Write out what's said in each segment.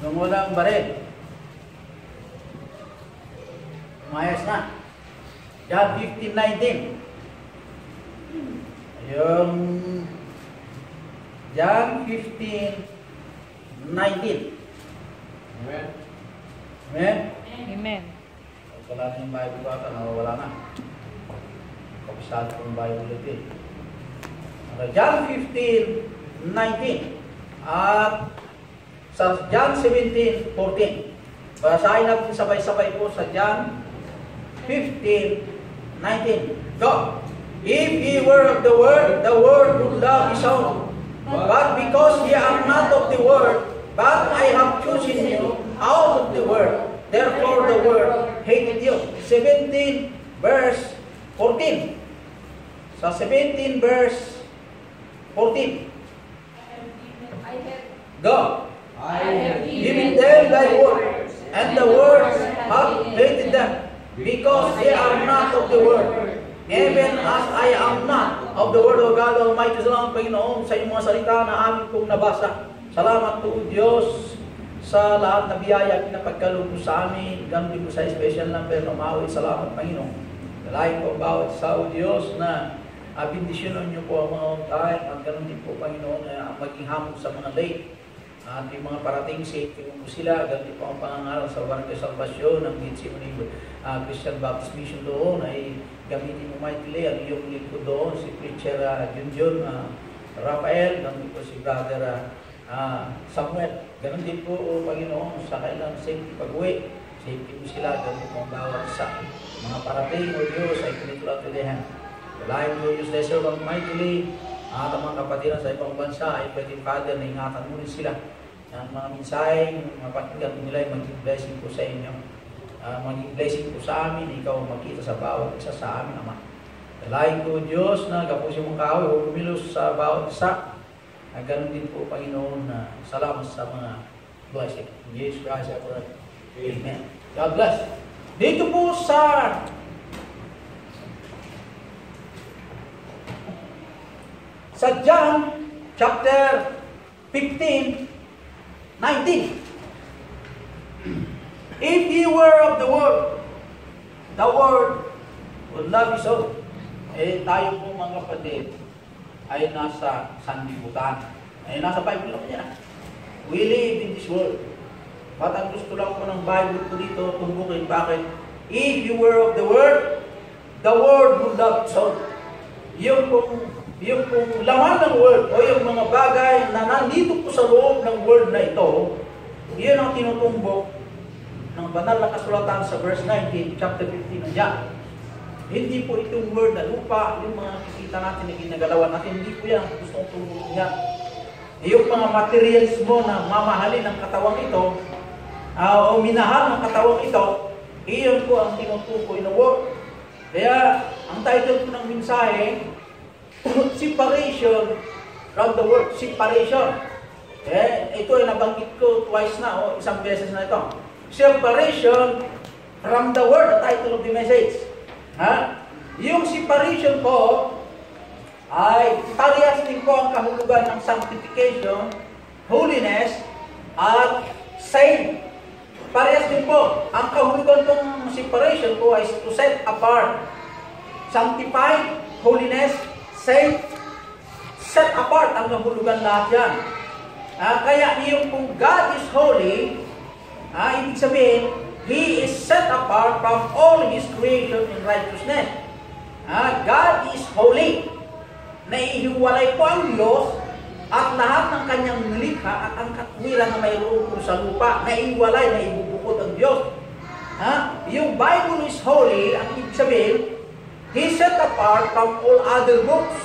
Yung walang baril. Umayos na. John 15:19. Yung John 15:19. Amen. Amen? Amen. Wala na yung Bible bata, nawawala na. Kapisado kong Bible ulit eh. Okay, John 15:19. At sa John 17:14. Basahin natin sabay-sabay po sa John 15:19. Go! If ye were of the world would love his own. But because ye are not of the world, but I have chosen you out of the world, therefore the world hated you. 17 verse 14. Sa 17 verse 14. Go. I have Given them thy word, and the words have hated them, because they are not of the world, even as I am not of the word of God Almighty. Salamat Panginoon sa iyong mga salita na amin pong nabasa. Salamat po Diyos sa lahat na biyaya pinapagkaloob mo sa amin. Ganun din po sa special number na umawit. Salamat Panginoon. Dalahin po bawat sa Diyos na bindisyonan niyo po ang mga untay at ganun din po Panginoon na maging hamon sa mga late. At yung mga parating safety mo sila, ganito po ang pangangaral sa Barangay Salvasyon ng Gitsimani Christian Baptist Mission doon ay gamitin mo mightily ang iyong lingkod doon, si Preacher Junjun Rafael, ganito po si Brother Samuel. Ganon din po, Panginoon, sa kailang safety pag-uwi. Safety mo sila, ganito po ang bawat sa mga parating o Diyos ay pinitulatulihan. Dalahin mo Diyos, they serve mightily. At ang mga kapatiran sa ibang bansa ay pwede Father na ingatan mo rin sila. Ang mga mensahe, mga pakinggan nila ay maging blessing po sa inyo. Maging blessing po sa amin, ikaw makita sa bawat isa sa amin, Ama. Dalahin ko Diyos na kapusin mong kahoy o kumilos sa bawat isa. At ganun din po, Panginoon, na salamat sa mga blessing. In Jesus Christ, I pray. Amen. God bless. Dito po sa John chapter 15:19. If ye were of the world would love his own. Eh tayo po mga kapatid ay nasa sanlibutan. Ay nasa Bible lang yan. We live in this world. But ang gusto lang po ng Bible ko dito tumbukin bakit? If you were of the world would love his own. Yung pong laman ng world o yung mga bagay na nandito po sa loob ng world na ito, yun ang tinutumbok ng banal na kasulatan sa verse 19, chapter 15 ng John. Hindi po itong world na lupa, yung mga kikita natin na ginagalawan natin, hindi po yan gusto kong tumulong yan. Yung mga materialismo na mamahalin ng katawang ito, o minahal ng katawang ito, iyon po ang tinutukoy na world. Kaya, ang title po ng mensahe, separation from the world. Separation. Ito ay nabanggit ko twice na o isang beses na ito. Separation from the world, the title of the message. Yung separation po ay parehas din po ang kahulugan ng sanctification, holiness, at saint. Parehas din po. Ang kahulugan ng separation po ay to set apart. Sanctified, holiness, saint, set apart ang nahulugan lahat yan. Kaya yung kung God is holy, ibig sabihin, He is set apart from all His creation in righteousness. God is holy. Naihiwalay po ang Diyos at lahat ng kanyang nilikha at ang katwiran na mayroon po sa lupa, naihiwalay, naibubukod ang Diyos. Yung Bible is holy, ang ibig sabihin, He set apart from all other books.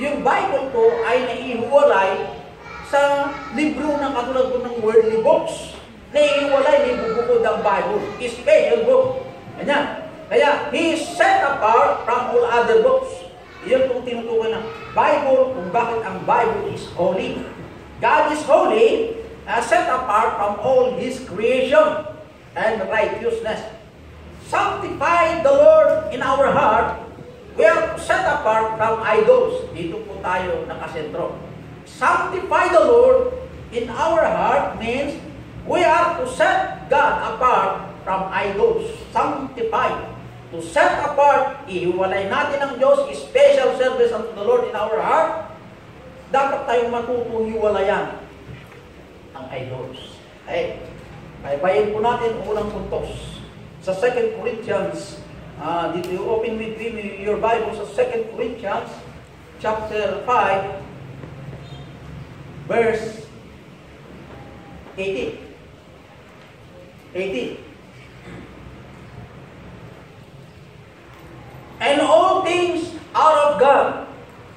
Yung Bible po ay naihiwalay sa libro ng katulad po ng worldly books. Naihiwalay, naibubukod ang Bible. Special book. Ganyan. Kaya, He is set apart from all other books. Iyon po tinutukoy ng Bible kung bakit ang Bible is holy. God is holy, set apart from all His creation and righteousness. Sanctify the Lord in our heart. We are set apart from idols. Dito po tayo nakasentro. Sanctify the Lord in our heart means we to set God apart from idols. Sanctify. To set apart, ihiwalay natin ang Diyos, special service unto the Lord in our heart. Dapat tayong matutong hiwalayan ang idols. Ay, baybayin po natin ang unang puntos. Sa 2 Corinthians, did you open with me your Bible sa 2 Corinthians, chapter 5, verse 18. And all things are of God,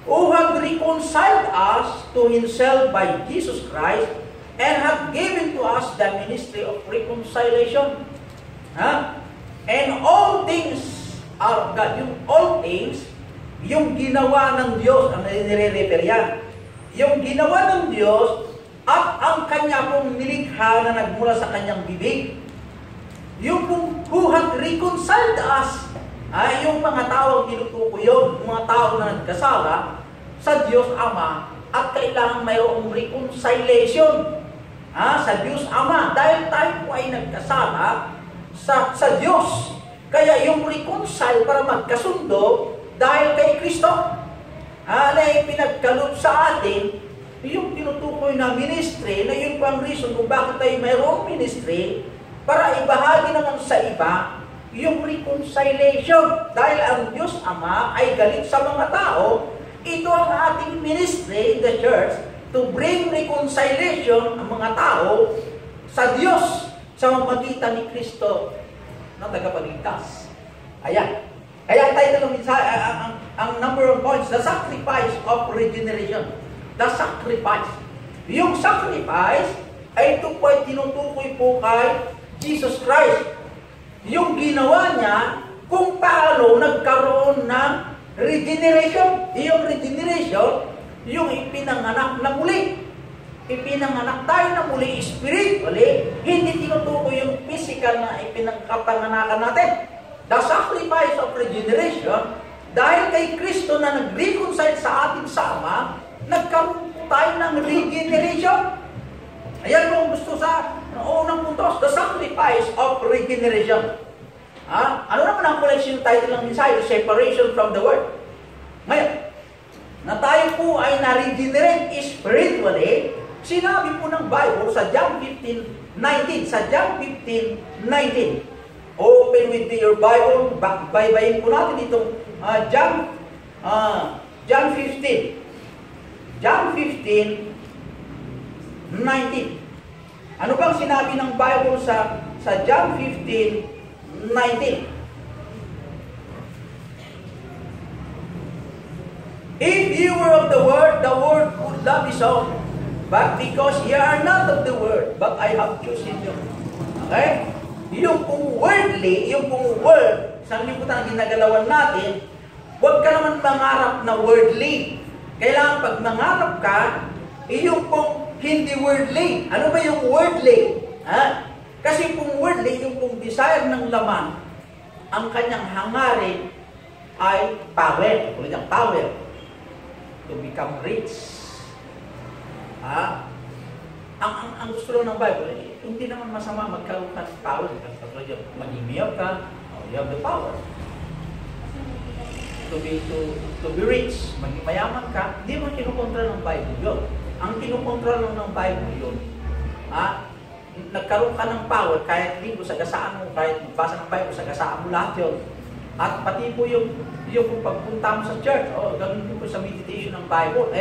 who have reconciled us to Himself by Jesus Christ, and have given to us the ministry of reconciliation. And all things are of God. Yung all things, yung ginawa ng Diyos, ang nire-refer yan. Yung ginawa ng Diyos, at ang Kanya pong nilikha na nagmula sa Kanyang bibig. Yung pong who have reconciled us, yung mga tao ang tinutukoy yun, mga tao na nagkasala sa Diyos Ama, at kailangan mayroong reconciliation sa Diyos Ama. Dahil tayo po ay nagkasala sa Diyos. Kaya yung reconcile para magkasundo dahil kay Kristo na pinagkaloob sa atin, yung tinutukoy na ministry, na yun po ang reason kung bakit tayo mayroong ministry, para ibahagi naman sa iba yung reconciliation. Dahil ang Diyos Ama ay galit sa mga tao, ito ang ating ministry in the church, to bring reconciliation ang mga tao sa Diyos sa pamamagitan ni Kristo na tagapagligtas. Ayan. Kaya ang title ng ang number of points, the sacrifice of regeneration. The sacrifice. Yung sacrifice ay ito po ay tinutukoy po kay Jesus Christ. Yung ginawa niya kung paano nagkaroon ng regeneration. Yung regeneration, yung ipinanganak na muli. Ipinanganak tayo na muli spiritually, hindi tinutukoy yung physical na ipinagkapanganakan natin. The sacrifice of regeneration, dahil kay Kristo na nag-reconcile sa ating sama, nagkaroon tayo ng regeneration. Ayan mo gusto sa unang puntos, the sacrifice of regeneration. Ano naman ang collection title ng mensahe? Separation from the world. Ngayon, na tayo po ay na-regenerate spiritually, sinabi po ng Bible sa John 15:19. Sa John 15:19. Open with me your Bible. Baybayin po natin itong John 15. John 15:19. Ano bang sinabi ng Bible sa John 15:19? If you were of the world would love his own. But because ye are not of the world, but I have chosen you. Okay? Yung pong worldly, yung pong word, sa liputan ang ginagalawan natin, huwag ka naman mangarap na worldly. Kailangan pag mangarap ka, yung pong hindi worldly. Ano ba yung worldly? Kasi pong worldly, yung pong desire ng laman, ang kanyang hangarin ay power. Tulad ng power. To become rich. Ang gusto lang ng Bible, hindi naman masama magkaroon ka ng power. Maging mayor ka, you have the power. To be rich, maging mayaman ka, hindi mo kinukontrol ng Bible yun. Ang kinukontrol lang ng Bible yun, nagkaroon ka ng power, kahit linggo sa gasaan mo, kahit basa ng Bible sa gasaan mo, lahat yun. At pati po yung pagpunta mo sa church, ganun din po sa meditation ng Bible,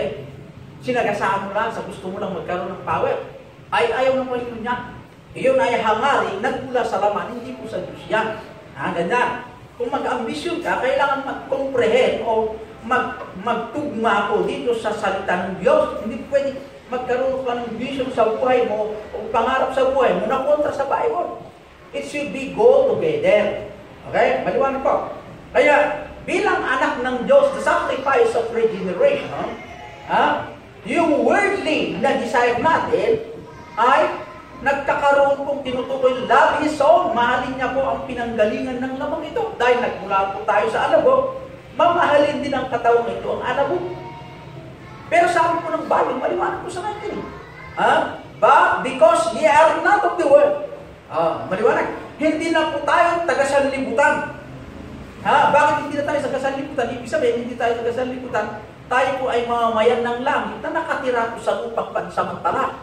sinagasaan mo lang, sa gusto mo lang magkaroon ng power, ay ayaw ng Panginoon niya. Iyon ay hangarin, nagmula sa laman, hindi po sa Diyos yan. Ganyan. Kung mag-ambisyon ka, kailangan mag-comprehend o magtugma ko dito sa salita ng Diyos. Hindi pwede magkaroon ka ng vision sa buhay mo o pangarap sa buhay mo na kontra sa Bible. It should be go together. Okay? Maliwanag po. Kaya, bilang anak ng Diyos, the sacrifice of regeneration, yung worldly na desire natin ay nagkakaroon pong tinutukoy love his own. Mahalin niya po ang pinanggalingan ng lamang ito. Dahil nagmula po tayo sa alabog, mamahalin din ang katawang ito ang alabog. Pero sabi po ng Bible, maliwanag po sa natin. But because ye are not of the world, Maliwanag. Hindi na po tayo taga-sanlibutan. Bakit hindi na tayo taga-sanlibutan? Ibig sabihin, hindi tayo taga-sanlibutan. Tayo po ay mamamayan ng langit na nakatira po sa lupang pansamantala.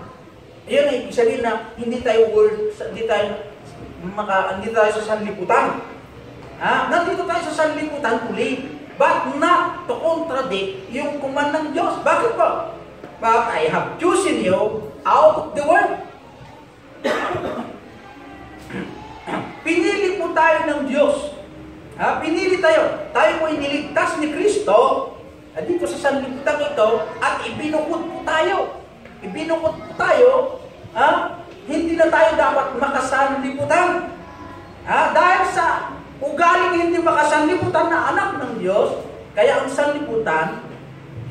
Iyon ay ibig sabihin na hindi tayo sa sanlibutan. Nandito tayo sa sanlibutan uli, but not to contradict yung command ng Diyos. Bakit po? But I have chosen you out of the world. Pinili po tayo ng Diyos. Pinili tayo. Tayo po ay niligtas ni Kristo dito sa sanlibutan ito at ibinukod po tayo. Ibinukod po tayo. Hindi na tayo dapat makasanlibutan. Dahil sa ugaling hindi makasanlibutan na anak ng Diyos, kaya ang sanlibutan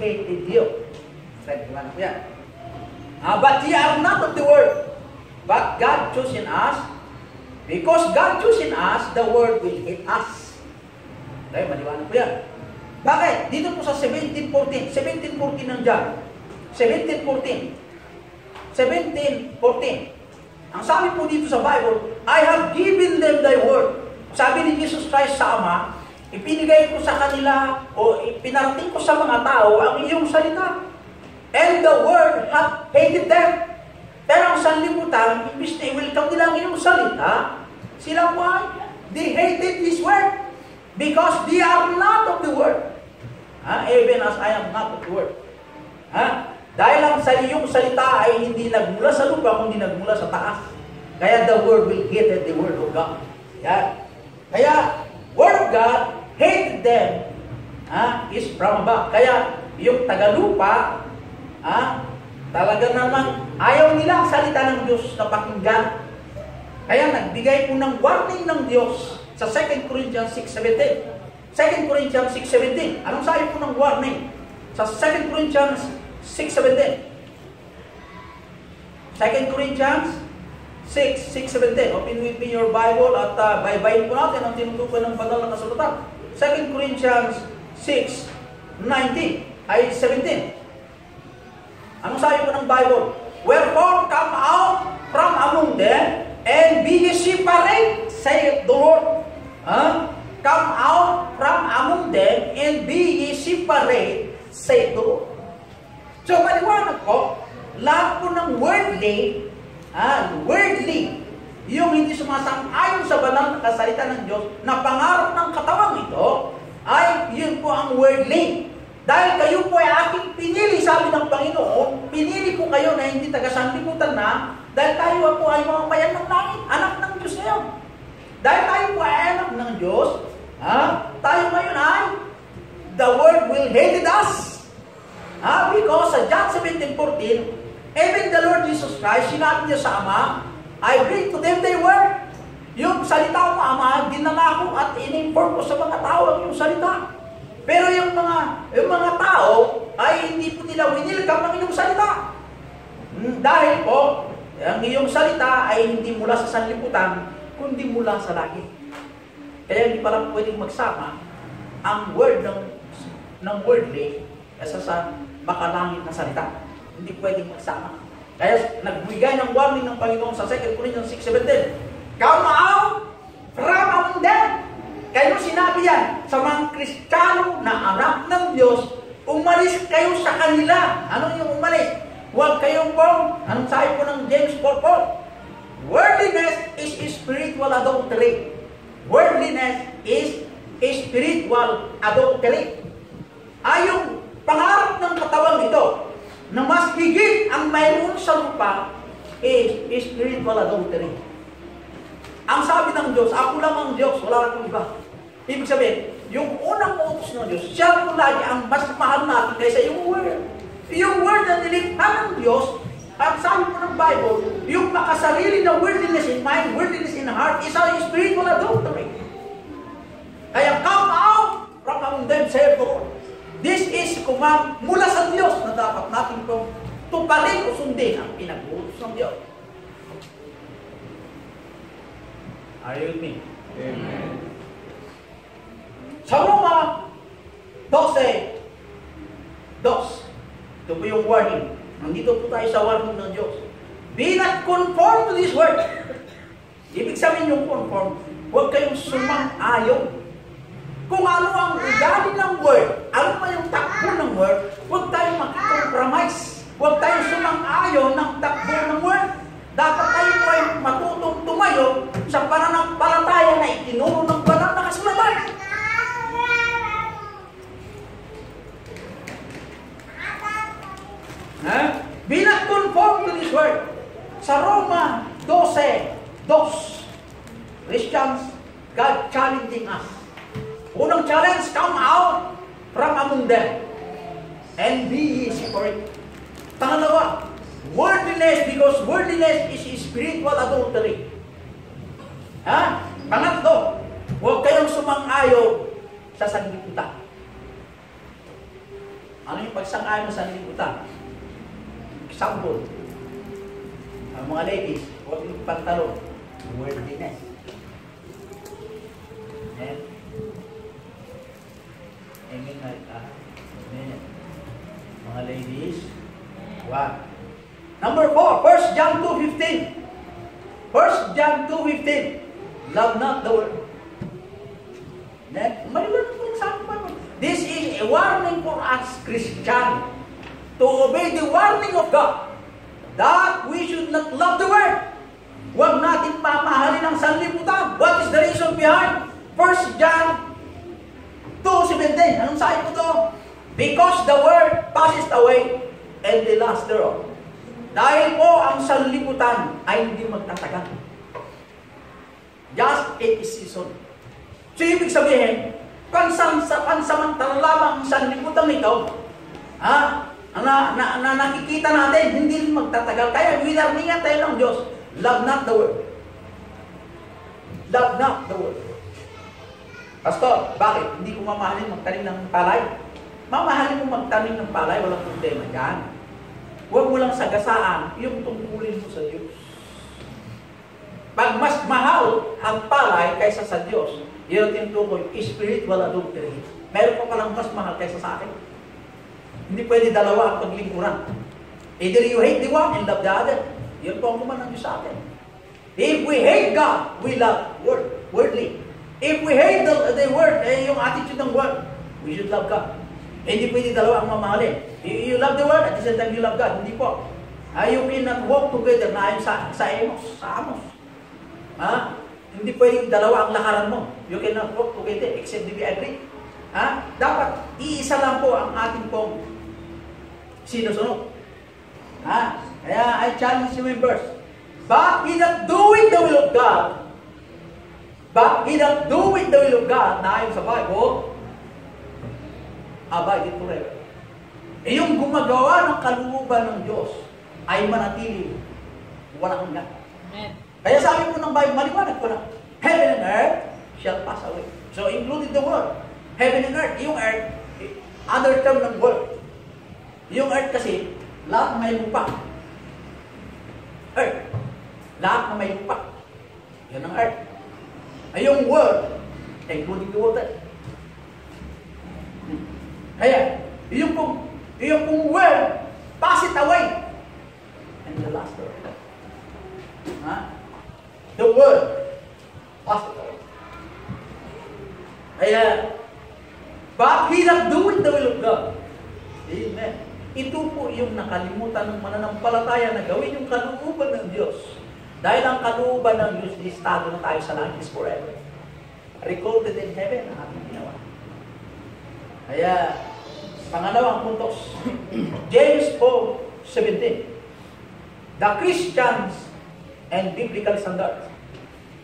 hated you. But ye are not of the world, but God chosen us. Because God chosen us, the world will hate us. Okay, maliwanag po yan. Bakit? Dito po sa 17:14 ng John. 17:14. Ang sabi po dito sa Bible, I have given them thy word. Sabi ni Jesus Christ sa Ama, ipinigay ko sa kanila o ipinarating ko sa mga tao ang iyong salita. And the world hath hated them. Pero ang sanlibutan, imbis na i-welcome nila ang iyong salita, sila po ay, they hated His word. Because they are not of the world. Even as I am not of the world. Dahil ang sa iyong salita ay hindi nagmula sa lupa, kundi nagmula sa taas. Kaya the world will hate the word of God. Kaya, word of God hated them is from above. Kaya, yung tagalupa, talaga namang ayaw nila ang salita ng Diyos na pakinggan. Kaya nagbigay po ng warning ng Diyos sa 2 Corinthians 6:17. 2 Corinthians 6:17. Anong sabi po ng warning? Sa 2 Corinthians 6:17. 2 Corinthians 6:17. Open with me your Bible at baybayin po natin ang tinutukoy ng banal na kasulatan. 2 Corinthians 6:19 ay 17. Anong sabi po ng Bible? Wherefore come out from among them and be ye separate, saith the Lord. Come out from among them and be ye separate, saith the Lord. So, maliwanag ko, lahat po ng worldly, yung hindi sumasang-ayon sa banal na kasalita ng Diyos, na pangarap ng katawang ito, ay yun po ang worldly. Dahil kayo po ay aking pinili, sabi ng Panginoon, pinili ko kayo na hindi taga-sanlibutan na, dahil tayo po ay mamamayan ng langit, anak ng Diyos ngayon. Dahil tayo po ay anak ng Diyos, tayo ngayon ay, the world will hate us. Because sa John 17:14, even the Lord Jesus Christ, sinabi niya sa Ama, I bring to them thy word. Yung salita ng Ama, dinala ko at in-inform ko sa mga tao ang yung salita. Pero yung mga tao ay hindi po nila winilkam ang inyong salita. Dahil po, ang iyong salita ay hindi mula sa sanlibutan, kundi mula sa langit. Kaya hindi pala pwedeng magsama ang word ng worldly sa makalangit na salita. Hindi pwedeng magsama. Kaya nagbigay ng warning ng Panginoon sa 2 Corinthians 6:17. Come out from among them. Kayo sinabi yan sa mga Kristiyano na anak ng Diyos, umalis kayo sa kanila. Ano yung umalis? Huwag kayong anong sabi po ng James 4:4? Worldliness is spiritual adultery. Worldliness is spiritual adultery. Yung pangarap ng katawang ito, na mas higit ang mayroon sa lupa, is spiritual adultery. Ang sabi ng Diyos, ako lang ang Diyos, wala akong iba. Ibig sabihin, yung unang utos ng Diyos, siya po lagi ang mas mahal natin kaysa yung word. Yung word na nilikha ng Diyos, at sabi po ng Bible, yung makasarili na worldliness in mind, worldliness in heart, is a spiritual adultery. Kaya come out from among them, saith the Lord. This is command mula sa Diyos na dapat natin pong tuparin o sundin ang pinag-uutos ng Diyos. Are you with me? Amen. Sa Roma 12:2. Ito po yung warning. Nandito po tayo sa warning ng Diyos. Be not conformed to this world, Ibig sabihin yung conform, huwag kayong sumang-ayon. Kung ano ang ugali ng word, ano man yung takbo ng word, huwag tayong makikompromise. Huwag tayong sumang-ayon ng takbo ng word. Dapat tayo po ay matutong tumayo sa pananampalataya na itinuro ng banal na kasulatan. Be not conformed to this word. Sa Roma 12:2, Christians, God challenging us. Unang challenge, come out from among them and be ye separate. Pangalawa, worldliness, because worldliness is spiritual adultery. Pangatlo, huwag kayong sumang-ayo sa sanlibutan. Ano yung pagsang-ayo sa sanlibutan? Example, ang mga ladies, huwag yung pantalon, worldliness. Amen. Amen. Amen. Mga ladies, what? Number 4, 1 John 2:15. 1 John 2:15. Love not the world. This is a warning for us Christians to obey the warning of God that we should not love the world. Huwag natin pamahalin ang sanlibutan. What is the reason behind 1 John 2:17? Anong sabi ko to? Because the world passes away and the lust thereof. Dahil po ang sanlibutan ay hindi magtatagal. Just a season. So ibig sabihin, pansamantala lamang ang sanlibutan ito, na nakikita natin, hindi rin magtatagal. Kaya winarningan tayo ng Diyos, love not the world. Love not the world. Pastor, bakit? Hindi ko mamahalin magtanim ng palay? Mamahalin mo magtanim ng palay, walang problema dyan. Huwag mo lang sagasaan yung tungkulin mo sa Diyos. Pag mas mahal ang palay kaysa sa Diyos, yun ang tinutukoy, spiritual adultery. Meron pa palang mas mahal kaysa sa akin. Hindi pwede dalawa ang paglingkuran. Either you hate the one and love the other. Yun po ang kuman ng Diyos sa atin. If we hate God, we love worldly. If we hate the word, yung attitude ng word, we should love God. Hindi pwede dalawa ang mamahalin. You love the word, at the same time you love God. Hindi po. You cannot walk together na ayon sa Amos. Hindi pwede dalawa ang lakaran mo. You cannot walk together except to be agreed. Dapat iisa lang po ang ating pong sinusunod. Kaya I challenge you in verse. But he that doing the will of God, na ayon sa Bible, abide forever. Yung gumagawa ng kalooban ng Diyos ay manatili walang hanggan. Kaya sabi po ng Bible, maliwanag ko na, heaven and earth shall pass away. So included the word, heaven and earth. Yung earth, other term ng word. Yung earth kasi, lahat may lupa. Earth. Lahat na may lupa. Yan ang earth. Ay yung word, including the water. Kaya, yung pong word, pass it away. And the last word. The word, pass it away. Kaya, but he that doing the will of God. Amen. Ito po yung nakalimutan ng mananampalataya na gawin yung kalooban ng Diyos. Dahil ang kalooban ng Diyos, listado na tayo sa langit forever. Recorded in heaven ang ating ginawa. Kaya, pangalawang puntos, James 4:17. The Christians and biblical standards.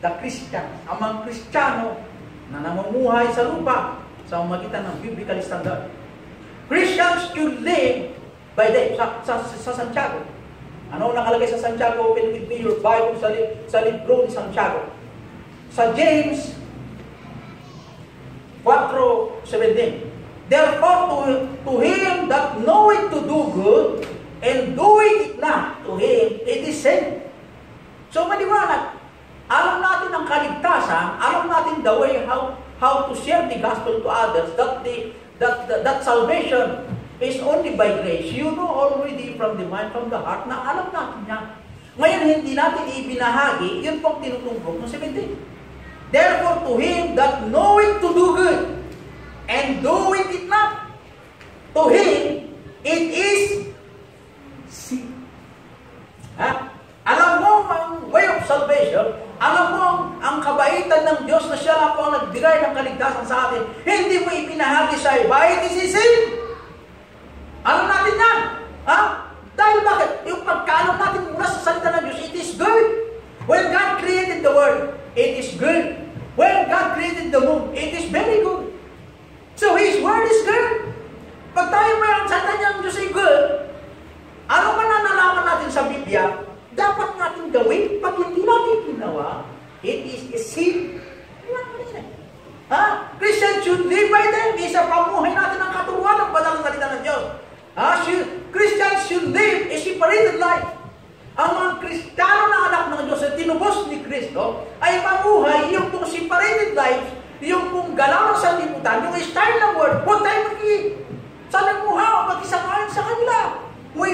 The Christians, ang mga Kristiyano na namumuhay sa lupa sa magitan ng biblical standard. Christians should live by them. Sa Santiago. Ano nakalagay sa Santiago? Open with me your Bible sa libro ni Santiago. Sa James 4:17. Therefore, to him that knoweth to do good, and doing it not, to him it is sin. So, maliwanag. Alam natin ang kaligtasan, alam natin the way how to share the gospel to others, that salvation is only by grace. You know already from the mind, from the heart, na alam natin yan. Ngayon, hindi natin ibinahagi, yun pong tinutumbok ng 17. Therefore, to him that knowing to do good, and doing it not, to him, it is sin. Alam mo ang way of salvation, alam mo ang kabaitan ng Diyos na siya lang po ang nagbigay ng kaligtasan sa atin, hindi mo ipinahagi sa iba, it is sin. Alam natin yan. Dahil bakit? Yung pagkaalam natin mula sa salita ng Diyos, it is good. When God created the world, it is good. When God created the moon, it is very good. So His word is good. Pag tayo mayroon sa salita ng Diyos ay good, ano man na nalaman natin sa Biblia, dapat natin gawin. Pag hindi natin ginawa, it is a sin. Christians should live by them. Isa pamuhay natin ang katuruan ng banal na salita ng Diyos. Christians should live a separated life. Ang mga Kristiyano na anak ng Diyos na tinubos ni Kristo ay mamuhay yung pong separated life, yung pong galaw ng sanlibutan, yung style ng word. Huwag tayo mag-salimuha o mag-isakain sa kanila. We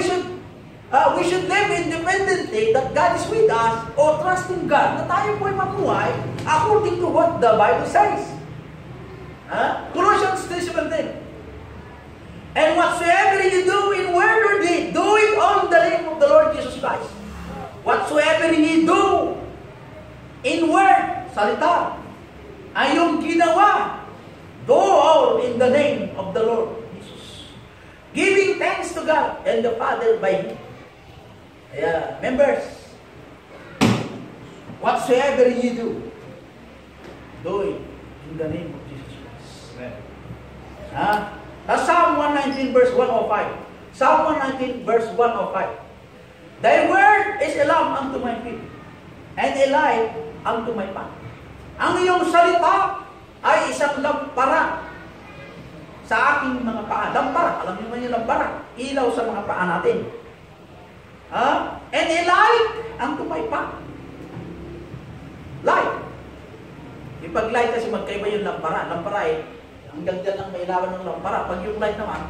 should live independently that God is with us or trust in God na tayo po ay mamuhay according to what the Bible says. Colossians 3:17. And whatsoever you do in word or deed, do it on the name of the Lord Jesus Christ. Whatsoever you do in word, salita, ay yung ginawa, do all in the name of the Lord Jesus. Giving thanks to God and the Father by Him. Members, whatsoever you do it in the name of Jesus Christ. Psalm 119 verse 105. Psalm 119 verse 105. Thy word is a lamp unto my feet, and a light unto my path. Ang iyong salita ay isang lampara sa aking mga paa. Lampara, alam niyo man yung lampara, ilaw sa mga paa natin. And a light unto my path. Light. Ipag light kasi magkaiba yung lampara. Lampara hanggang dyan lang may ilawan ng lampara. Pag yung light naman,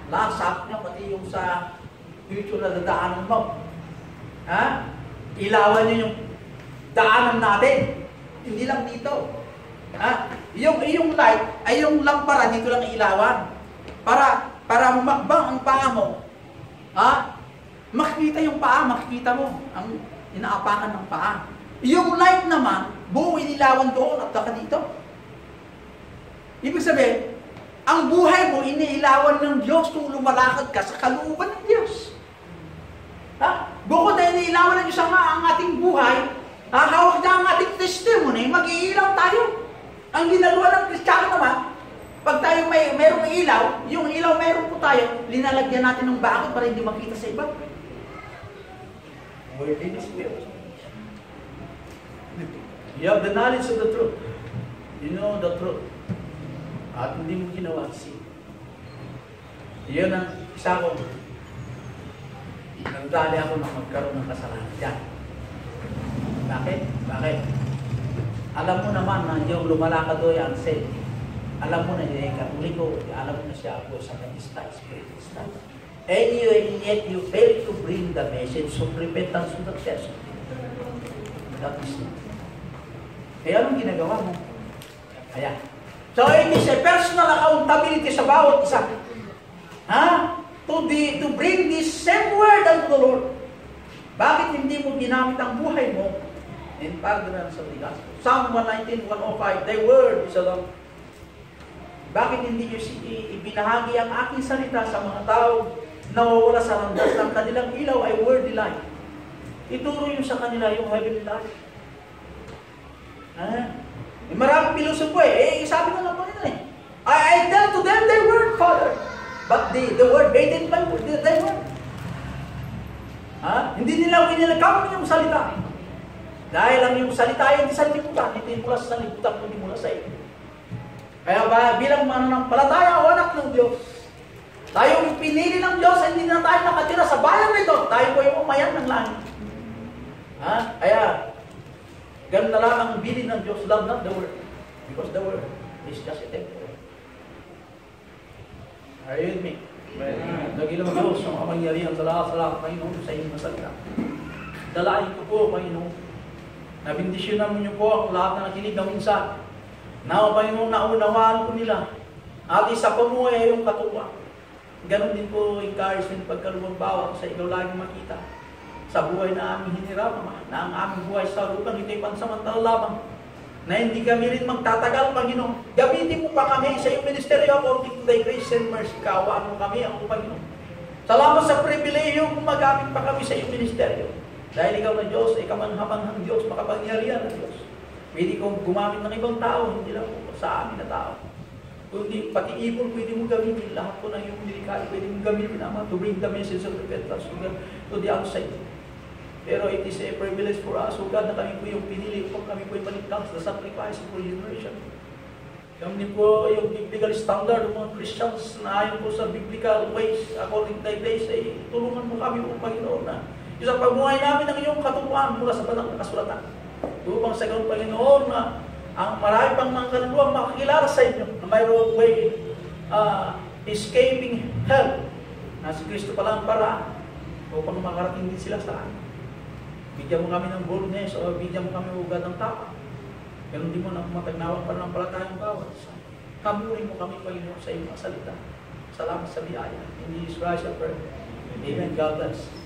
lasak niya, pati yung sa future na dadaanan mo. Ilawan niyo yung daanan natin. Hindi lang dito. Yung light, ay yung lampara, dito lang ilawan. Para humakbang ang paa mo. Makikita yung paa, makikita mo ang inaapakan ng paa. Yung light naman, buong inilawan doon at saka dito. Ibig sabihin, ang buhay mo iniilawan ng Diyos kung lumalakad ka sa kalooban ng Diyos. Bukod na iniilawan ng Diyos ang ating buhay, hawak na ang ating testimony, mag-iilaw tayo. Ang ginagawa ng Kristiyano naman, pag tayo mayroong ilaw, yung ilaw mayroon po tayo, linalagyan natin ng bakit para hindi makita sa iba. Worldliness will. You have the knowledge of the truth. You know the truth. At hindi mo ginawa, sin. Iyon ang isa ko. Nagdali ako na magkaroon ng kasalanan dyan. Bakit? Alam mo naman na yung lumalakad doon ang sin. Alam mo na yung Katoliko, alam mo na siya ako sa kanista, spiritual stuff. And yet you fail to bring the message of repentance to the person. That is it. Kaya anong ginagawa mo? Ayan. So it is a personal accountability sa bawat isa. To bring this same word unto the Lord. Bakit hindi mo ginamit ang buhay mo in pagdurance of the gospel? Psalm 119, 105, thy word is a lamp. Bakit hindi nyo ibinahagi ang aking salita sa mga tao na nawawala sa landas ng kanilang ilaw ay worldly life? Ituro nyo sa kanila yung heavenly life. Maraming pilosopo sabi ko lang po nila I tell to them thy word, Father. But the word, they didn't buy thy word. Hindi nila winilakam yung salita. Dahil ang yung salita ay hindi sa liputan, hindi mula sa liputan, hindi mula sa iyo. Kaya bilang mananampalataya o anak ng Diyos, tayo pinili ng Diyos, hindi na tayo nakatira sa bayan nito, tayo po yung umayan ng langit. Kaya, ganun na lang ang bilin ng Diyos, love not the word. Because the word is just a temple. Are you with me? Nagilang Diyos ang kapangyarihan sa lahat, Panginoon, sa iyong masalita. Dalain ko po, Panginoon. Nabindisyonan niyo po ang lahat na nakinig ng minsan. Na, Panginoon, naunawaan ko nila. At isa pa mo ay yung katuwa. Ganon din po encouragement pagkalubang bawat sa ikaw lagi makita. Sa buhay na aming hinirap, na ang aming buhay sa lupa, ito'y pansamantala lamang. Na hindi kami rin magtatagal, Panginoon. Gamitin mo pa kami sa iyong ministeryo according to thy grace and mercy. Kaawaan mo kami, ang Panginoon. Salamat sa pribileyo kung magamit pa kami sa iyong ministeryo. Dahil ikaw na Diyos, ay kamanhamanghang Diyos, makapangyarihan na Diyos. Pwede kong gumamit ng ibang tao, hindi lang po sa amin na tao. Kundi pati ibon, pwede mong gamitin. Lahat po ng iyong nilikali, pwede mong gamitin, Ama, to bring the message of repentance to the outside. Pero it is a privilege for us, O God, na kami po yung pinili upang kami po yung paligtas, the sacrifice for generation. Kami po yung biblical standard ng mga Christians na ayon po sa biblical ways, according to thy grace, ay tulungan mo kami po, Panginoon, na sa pagbuhay namin ng iyong katutuan mula sa banal na kasulatan. Upang sa ganun, Panginoon, na ang marami pang mga kaluluwang makakilala sa inyo na mayroong way escaping hell na si Kristo pala ang paraan upang makarating din sila sa amin. Bigyan mo kami ng boldness o bigyan mo kami ugad ng tapang. Ganun din mo na matagnawan pa ng palatayang bawat isa. Hamurin mo kami, Panginoon, sa iyong salita. Salamat sa biyaya. In Jesus Christ, I pray. Amen. God bless.